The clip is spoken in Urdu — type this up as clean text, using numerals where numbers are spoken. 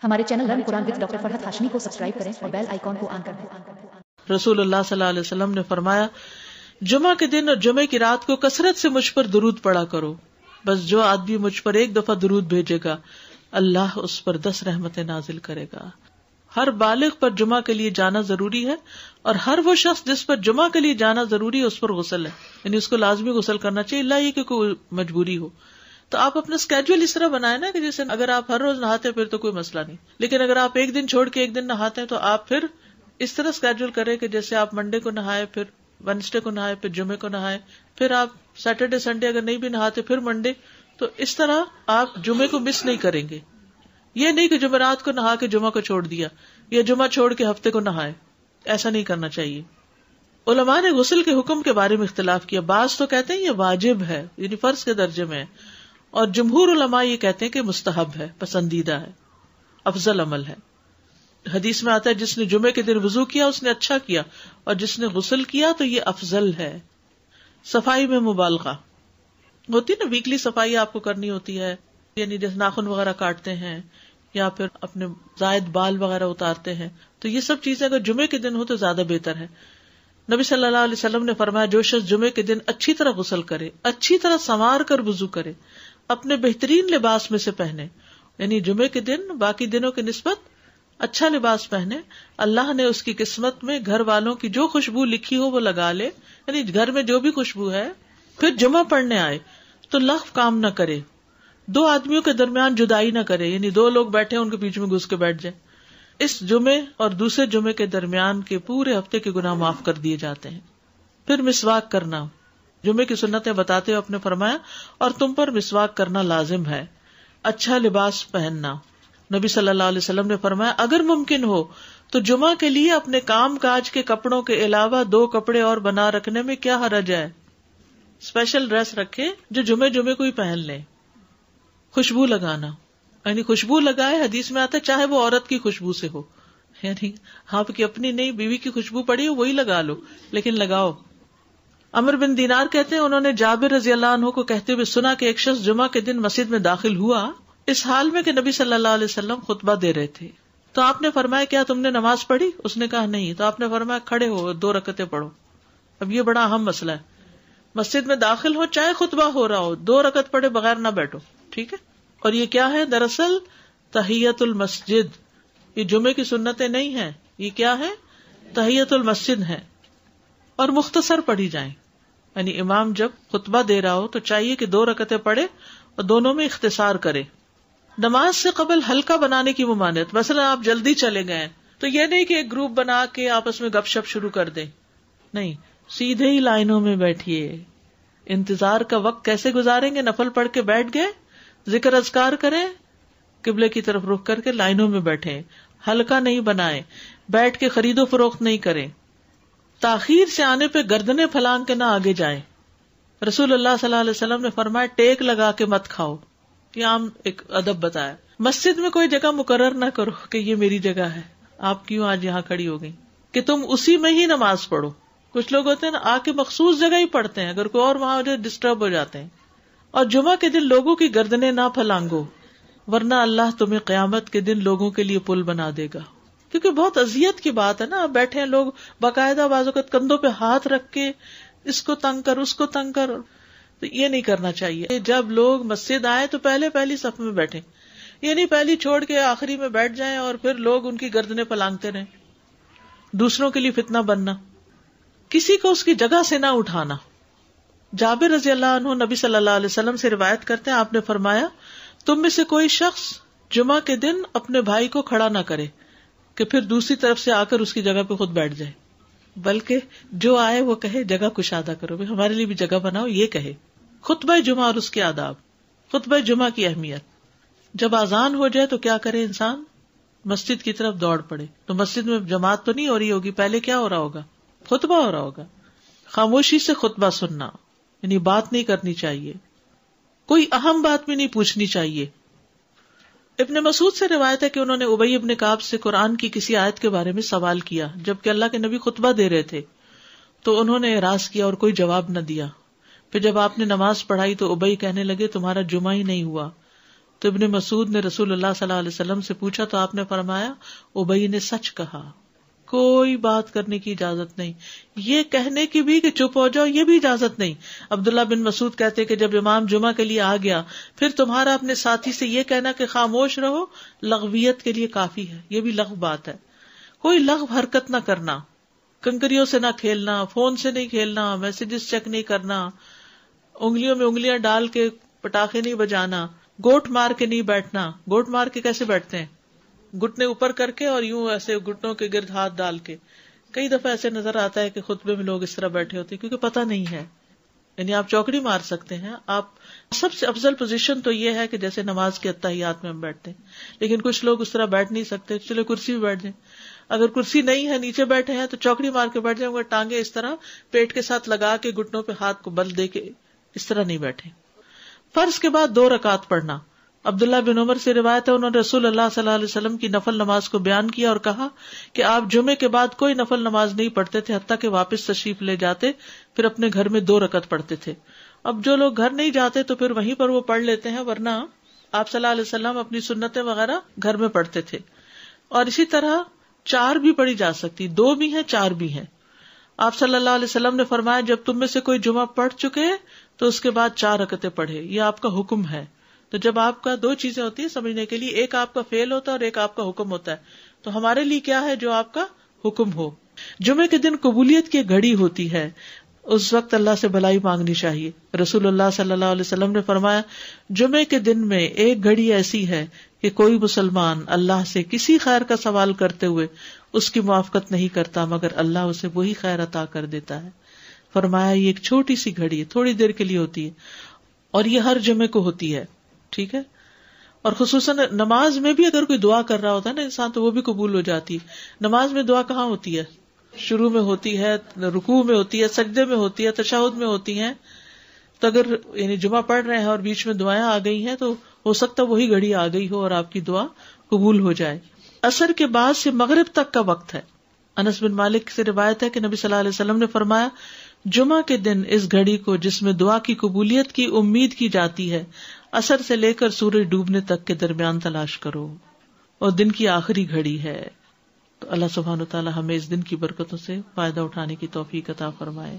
ہمارے channel learn Quran with doctor Farhat Hashmi کو سبسکرائب کریں اور بیل آئیکن کو آن کر دیں۔ رسول اللہ صلی اللہ علیہ وسلم نے فرمایا، جمعہ کے دن اور جمعے کی رات کو کثرت سے مجھ پر درود پڑا کرو، بس جو آدمی مجھ پر ایک دفعہ درود بھیجے گا اللہ اس پر 10 رحمتیں نازل کرے گا۔ ہر بالغ پر جمعہ کے لیے جانا ضروری ہے، اور ہر وہ شخص جس پر جمعہ کے لیے جانا ضروری ہے اس پر غسل ہے، یعنی اس کو لازمی غسل کرنا چاہیے، اللہ یہ کہ کوئی مجبوری ہو۔ تو آپ اپنا اسکیڈول اس طرح بنائیں نا کہ جیسے اگر آپ ہر روز نہاتے ہیں پھر تو کوئی مسئلہ نہیں، لیکن اگر آپ ایک دن چھوڑ کے ایک دن نہاتے ہیں تو آپ پھر اس طرح اسکیڈول کریں کہ جیسے آپ منڈے کو نہائے، پھر وینسڈے کو نہائے، پھر جمعے کو نہائے، پھر آپ سیٹرڈے سنڈے اگر نہیں بھی نہاتے پھر منڈے، تو اس طرح آپ جمعے کو مس نہیں کریں گے۔ یہ نہیں کہ جمعرات کو نہا کے جمعہ کو چھوڑ دیا یا جمعہ چھوڑ کے ہفتے کو نہائے، ایسا نہیں کرنا چاہیے۔ علماء نے غسل کے حکم کے بارے میں اختلاف کیا، بعض تو کہتے ہیں یہ واجب ہے، یعنی فرض کے درجے میں ہے، اور جمہور علماء یہ کہتے ہیں کہ مستحب ہے، پسندیدہ ہے، افضل عمل ہے۔ حدیث میں آتا ہے جس نے جمعے کے دن وضو کیا اس نے اچھا کیا، اور جس نے غسل کیا تو یہ افضل ہے۔ صفائی میں مبالغہ ہوتی نا، ویکلی صفائی آپ کو کرنی ہوتی ہے، یعنی جیسے ناخن وغیرہ کاٹتے ہیں یا پھر اپنے زائد بال وغیرہ اتارتے ہیں، تو یہ سب چیزیں اگر جمعے کے دن ہو تو زیادہ بہتر ہے۔ نبی صلی اللہ علیہ وسلم نے فرمایا جو شخص جمعے کے دن اچھی طرح غسل کرے، اچھی طرح سنوار کر وضو کرے، اپنے بہترین لباس میں سے پہنے، یعنی جمعے کے دن باقی دنوں کی نسبت اچھا لباس پہنے، اللہ نے اس کی قسمت میں گھر والوں کی جو خوشبو لکھی ہو وہ لگا لے، یعنی گھر میں جو بھی خوشبو ہے، پھر جمعہ پڑھنے آئے تو لغو کام نہ کرے، 2 آدمیوں کے درمیان جدائی نہ کرے، یعنی 2 لوگ بیٹھے ان کے بیچ میں گھس کے بیٹھ جائے۔ اس جمعے اور دوسرے جمعے کے درمیان کے پورے ہفتے کے گناہ معاف کر دیے جاتے ہیں۔ پھر مسواک کرنا، جمعے کی سنتیں بتاتے ہوئے آپ نے فرمایا اور تم پر مسواک کرنا لازم ہے۔ اچھا لباس پہننا، نبی صلی اللہ علیہ وسلم نے فرمایا اگر ممکن ہو تو جمعہ کے لیے اپنے کام کاج کے کپڑوں کے علاوہ 2 کپڑے اور بنا رکھنے میں کیا حرج ہے، اسپیشل ڈریس رکھے جو جمعے کو ہی پہن لیں۔ خوشبو لگانا، یعنی خوشبو لگائے، حدیث میں آتا ہے چاہے وہ عورت کی خوشبو سے ہو، یعنی آپ کی اپنی نہیں، بیوی کی خوشبو پڑی ہو وہی لگا لو، لیکن لگاؤ۔ عمر بن دینار کہتے ہیں انہوں نے جابر رضی اللہ عنہ کو کہتے ہوئے سنا کہ ایک شخص جمعہ کے دن مسجد میں داخل ہوا اس حال میں کہ نبی صلی اللہ علیہ وسلم خطبہ دے رہے تھے، تو آپ نے فرمایا کیا تم نے نماز پڑھی؟ اس نے کہا نہیں، تو آپ نے فرمایا کھڑے ہو 2 رکعتیں پڑھو۔ اب یہ بڑا اہم مسئلہ ہے، مسجد میں داخل ہو چاہے خطبہ ہو رہا ہو 2 رکعت پڑھے بغیر نہ بیٹھو، ٹھیک ہے؟ اور یہ کیا ہے؟ دراصل تحیت المسجد، یہ جمعے کی سنتیں نہیں ہیں، یہ کیا ہے؟ تحیت المسجد ہے، اور مختصر پڑھی جائیں، یعنی امام جب خطبہ دے رہا ہو تو چاہیے کہ 2 رکعتیں پڑھے اور دونوں میں اختصار کرے۔ نماز سے قبل ہلکا بنانے کی ممانعت، مثلا آپ جلدی چلے گئے تو یہ نہیں کہ ایک گروپ بنا کے آپس میں گپ شپ شروع کر دیں، نہیں، سیدھے ہی لائنوں میں بیٹھیے۔ انتظار کا وقت کیسے گزاریں گے؟ نفل پڑھ کے بیٹھ گئے، ذکر اذکار کریں، قبلے کی طرف رخ کر کے لائنوں میں بیٹھیں، ہلکا نہیں بنائیں، بیٹھ کے خرید و فروخت نہیں کریں، تاخیر سے آنے پہ گردنیں پھلانگ کے نہ آگے جائیں۔ رسول اللہ صلی اللہ علیہ وسلم نے فرمایا ٹیک لگا کے مت کھاؤ، یہ عام ایک ادب بتایا۔ مسجد میں کوئی جگہ مقرر نہ کرو کہ یہ میری جگہ ہے، آپ کیوں آج یہاں کھڑی ہو گئی، کہ تم اسی میں ہی نماز پڑھو۔ کچھ لوگ ہوتے ہیں نا آ کے مخصوص جگہ ہی پڑھتے ہیں، اگر کوئی اور وہاں ہو جائے ڈسٹرب ہو جاتے ہیں۔ اور جمعہ کے دن لوگوں کی گردنیں نہ پھلانگو، ورنہ اللہ تمہیں قیامت کے دن لوگوں کے لیے پل بنا دے گا، کیونکہ بہت اذیت کی بات ہے نا، بیٹھے ہیں لوگ باقاعدہ بعض اوقات کندھوں پہ ہاتھ رکھ کے اس کو تنگ کر اس کو تنگ کر، تو یہ نہیں کرنا چاہیے۔ جب لوگ مسجد آئے تو پہلی صف میں بیٹھیں، یعنی پہلی چھوڑ کے آخری میں بیٹھ جائیں اور پھر لوگ ان کی گردنیں پھلانگتے رہیں، دوسروں کے لیے فتنہ بننا۔ کسی کو اس کی جگہ سے نہ اٹھانا۔ جابر رضی اللہ عنہ نبی صلی اللہ علیہ وسلم سے روایت کرتے ہیں آپ نے فرمایا تم میں سے کوئی شخص جمعہ کے دن اپنے بھائی کو کھڑا نہ کرے کہ پھر دوسری طرف سے آ کر اس کی جگہ پہ خود بیٹھ جائے، بلکہ جو آئے وہ کہے جگہ کشادہ کرو، بھائی ہمارے لیے بھی جگہ بناؤ، یہ کہے۔ خطبہ جمعہ اور اس کے آداب، خطبہ جمعہ کی اہمیت۔ جب اذان ہو جائے تو کیا کرے انسان؟ مسجد کی طرف دوڑ پڑے۔ تو مسجد میں جماعت تو نہیں ہو رہی ہوگی، پہلے کیا ہو رہا ہوگا؟ خطبہ ہو رہا ہوگا۔ خاموشی سے خطبہ سننا، یعنی بات نہیں کرنی چاہیے، کوئی اہم بات بھی نہیں پوچھنی چاہیے۔ ابن مسعود سے روایت ہے کہ انہوں نے ابی ابن کعب سے قرآن کی کسی آیت کے بارے میں سوال کیا جبکہ اللہ کے نبی خطبہ دے رہے تھے، تو انہوں نے اعراض کیا اور کوئی جواب نہ دیا۔ پھر جب آپ نے نماز پڑھائی تو ابی کہنے لگے تمہارا جمعہ ہی نہیں ہوا، تو ابن مسعود نے رسول اللہ صلی اللہ علیہ وسلم سے پوچھا تو آپ نے فرمایا ابی نے سچ کہا، کوئی بات کرنے کی اجازت نہیں، یہ کہنے کی بھی کہ چپ ہو جاؤ یہ بھی اجازت نہیں۔ عبداللہ بن مسعود کہتے کہ جب امام جمعہ کے لیے آ گیا پھر تمہارا اپنے ساتھی سے یہ کہنا کہ خاموش رہو لغویت کے لیے کافی ہے، یہ بھی لغو بات ہے۔ کوئی لغو حرکت نہ کرنا، کنکریوں سے نہ کھیلنا، فون سے نہیں کھیلنا، میسجز چیک نہیں کرنا، انگلیوں میں انگلیاں ڈال کے پٹاخے نہیں بجانا، گوٹ مار کے نہیں بیٹھنا۔ گوٹ مار کے کیسے بیٹھتے ہیں؟ گھٹنے اوپر کر کے اور یوں ایسے گھٹنوں کے گرد ہاتھ ڈال کے۔ کئی دفعہ ایسے نظر آتا ہے کہ خطبے میں لوگ اس طرح بیٹھے ہوتے ہیں کیونکہ پتہ نہیں ہے، یعنی آپ چوکڑی مار سکتے ہیں۔ آپ سب سے افضل پوزیشن تو یہ ہے کہ جیسے نماز کے اتحیات میں ہم بیٹھتے ہیں، لیکن کچھ لوگ اس طرح بیٹھ نہیں سکتے، چلے کرسی بھی بیٹھ جائیں۔ اگر کرسی نہیں ہے نیچے بیٹھے ہیں تو چوکڑی مار کے بیٹھ جائیں، ٹانگیں اس طرح پیٹ کے ساتھ لگا کے گھٹنوں پہ ہاتھ کو بل دے کے اس طرح نہیں بیٹھے۔ فرض کے بعد 2 رکعت پڑھنا۔ عبداللہ بن عمر سے روایت ہے انہوں نے رسول اللہ صلی اللہ علیہ وسلم کی نفل نماز کو بیان کیا اور کہا کہ آپ جمعے کے بعد کوئی نفل نماز نہیں پڑھتے تھے حتیٰ کہ واپس تشریف لے جاتے، پھر اپنے گھر میں 2 رکعت پڑھتے تھے۔ اب جو لوگ گھر نہیں جاتے تو پھر وہیں پر وہ پڑھ لیتے ہیں، ورنہ آپ صلی اللہ علیہ وسلم اپنی سنتیں وغیرہ گھر میں پڑھتے تھے۔ اور اسی طرح 4 بھی پڑھی جا سکتی، 2 بھی ہیں 4 بھی ہیں۔ آپ صلی اللہ علیہ وسلم نے فرمایا جب تم میں سے کوئی جمعہ پڑھ چکے تو اس کے بعد 4 رکعتیں پڑھے، یہ آپ کا حکم ہے۔ تو جب آپ کا 2 چیزیں ہوتی ہیں سمجھنے کے لیے، ایک آپ کا فعل ہوتا ہے اور ایک آپ کا حکم ہوتا ہے، تو ہمارے لیے کیا ہے جو آپ کا حکم ہو۔ جمعے کے دن قبولیت کی گھڑی ہوتی ہے، اس وقت اللہ سے بھلائی مانگنی چاہیے۔ رسول اللہ صلی اللہ علیہ وسلم نے فرمایا جمعے کے دن میں ایک گھڑی ایسی ہے کہ کوئی مسلمان اللہ سے کسی خیر کا سوال کرتے ہوئے اس کی موافقت نہیں کرتا مگر اللہ اسے وہی خیر عطا کر دیتا ہے۔ فرمایا یہ ایک چھوٹی سی گھڑی ہے، تھوڑی دیر کے لیے ہوتی ہے اور یہ ہر جمعے کو ہوتی ہے، ٹھیک ہے۔ اور خصوصاً نماز میں بھی اگر کوئی دعا کر رہا ہوتا ہے نا انسان تو وہ بھی قبول ہو جاتی ہے۔ نماز میں دعا کہاں ہوتی ہے؟ شروع میں ہوتی ہے، رکوع میں ہوتی ہے، سجدے میں ہوتی ہے، تشہد میں ہوتی ہیں۔ تو اگر یعنی جمعہ پڑھ رہے ہیں اور بیچ میں دعائیں آ گئی ہیں تو ہو سکتا ہے وہی گھڑی آ گئی ہو اور آپ کی دعا قبول ہو جائے۔ عصر کے بعد سے مغرب تک کا وقت ہے۔ انس بن مالک سے روایت ہے کہ نبی صلی اللہ علیہ وسلم نے فرمایا جمعہ کے دن اس گھڑی کو جس میں دعا کی قبولیت کی امید کی جاتی ہے عصر سے لے کر سورج ڈوبنے تک کے درمیان تلاش کرو، اور دن کی آخری گھڑی ہے۔ تو اللہ سبحانہ وتعالی ہمیں اس دن کی برکتوں سے فائدہ اٹھانے کی توفیق عطا فرمائے۔